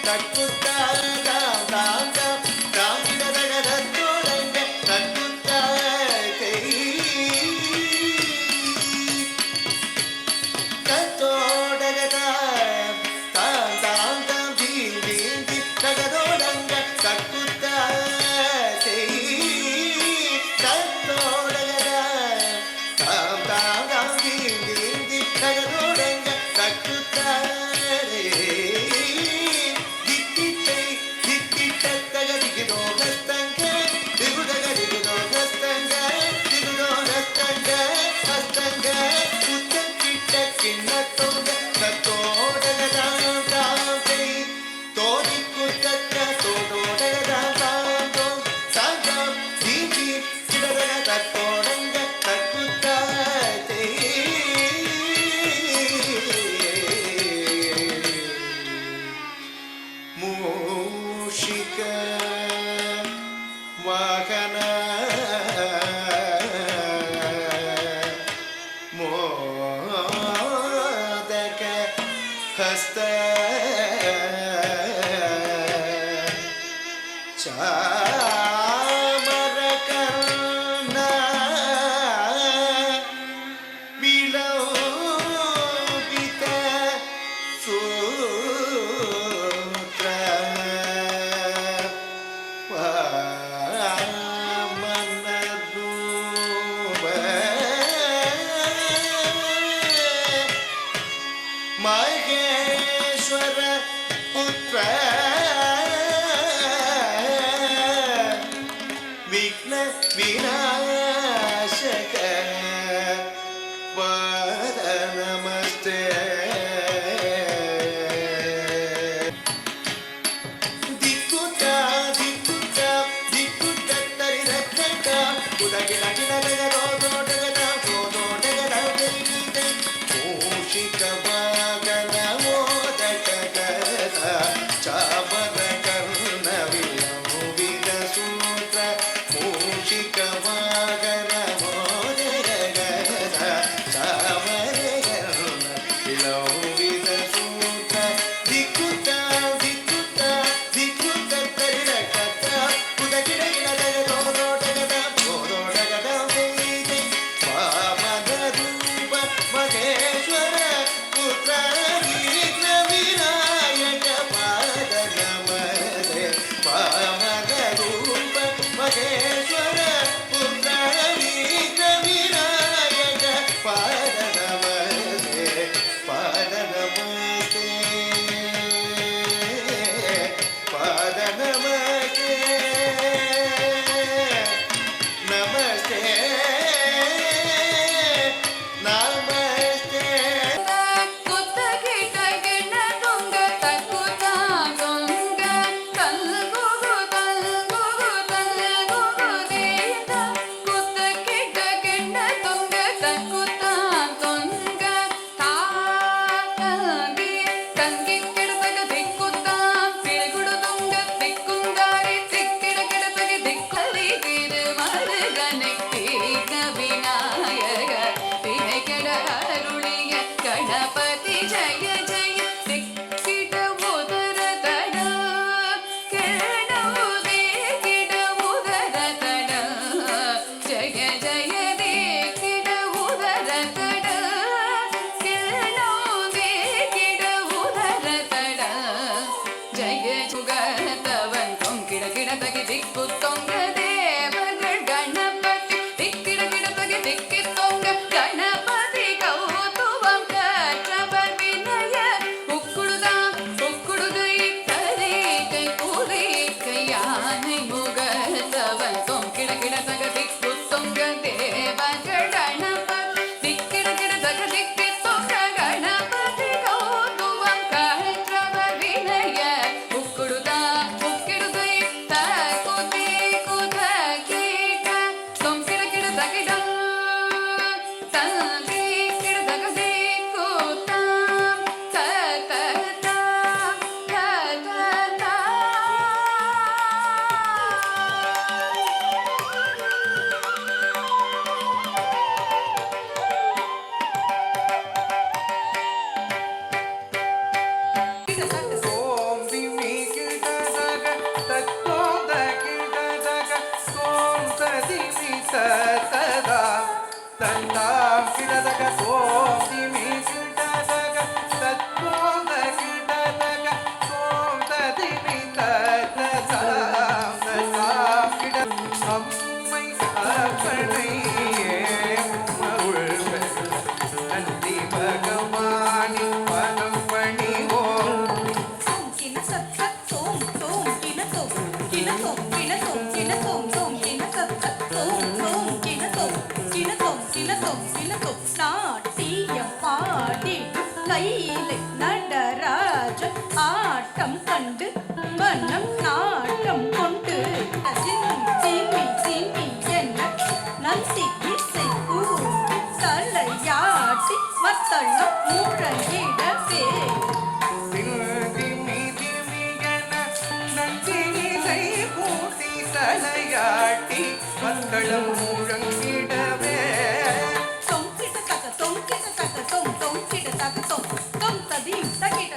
Takutta, हस्त महेश्वर पुत्र विघ्न विनाशक पाद नमस्ते दिक्कुटा दिक्कुटा दिक्कुटा तरिरक्कटा उदगिला गिला गगा दो डगदा दो डगदा बेरिते मूषिक ஆட்டம் கண்டு மனம் நாட்டம் கொண்டு சிமி சிமி என்ன நந்தி இசை கூட்டி தலையாட்டி மத்தளம் முழங்கிடவே நந்தி இசை கூட்டி தலையாட்டி மத்தளம் முழங்கிடவே தொம் கிட்ட தக்க தொம் கிட்ட தக்க தொம் தொம் கிட்ட தக்க தொம் தொம் ததி தக்கிட்ட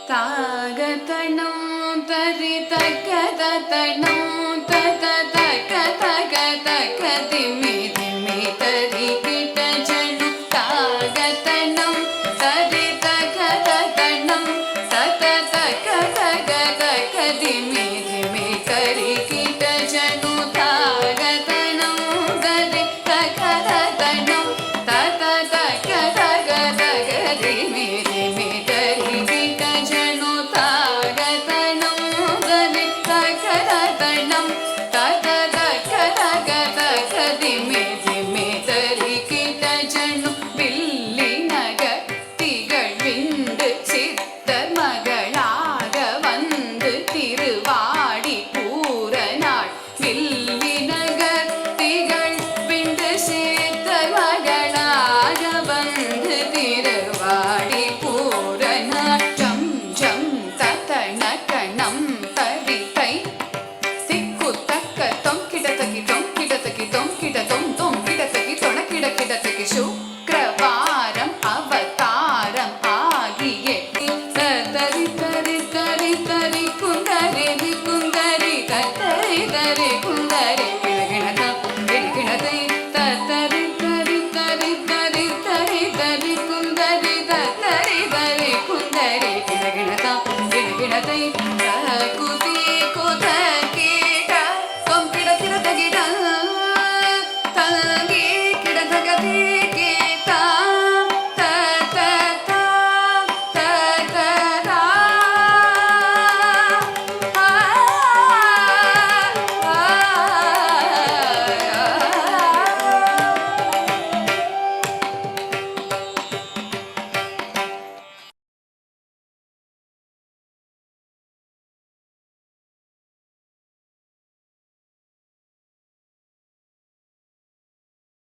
தாகதனம் தரி தகதனம் தக தக தக தக திமி திமி தரி கிட்ட ஜனு தாகதனம் தரி தகதனம் தக தக தக தக திமி திமி தரி கிட்ட ஜனு தாகதனம் தரி தகதனம் தக தக தக தக திமி திமி தரி கிட்ட ஜனு தாகதனம் தரி தகதனம் தக தக தக தக திமி திமி தரி கிட்ட ஜனு வில்லி நகர் திகழ் விண்டு சித்தர் மகளாக வந்து திருவாடி பூரநாள் வில்லி நகர் திகழ் விண்டு சித்தர் மகளாக வந்து திருவாடி பூரநாள் ஜம் ஜம் தத்தன கணம் தரித்தை சிக்கு தக்க தொம் கிடத்தகி தொம் கிடத்தகி தொம் கிட தொம் தொம் கிடத்தகி தொண கிட கிடத்தகி சுக்ரவாரம் அவதாரம் ஆகிய தரி தரி தரி தரி குந்தரி குந்தரி தரி தரி குந்தரி கிணகிணதம் கிணகிணதை தரி தரி தரி தரி தரி தரி குந்தரி தரி தரி குந்தரி கிணகிணதம் கிணகிணதை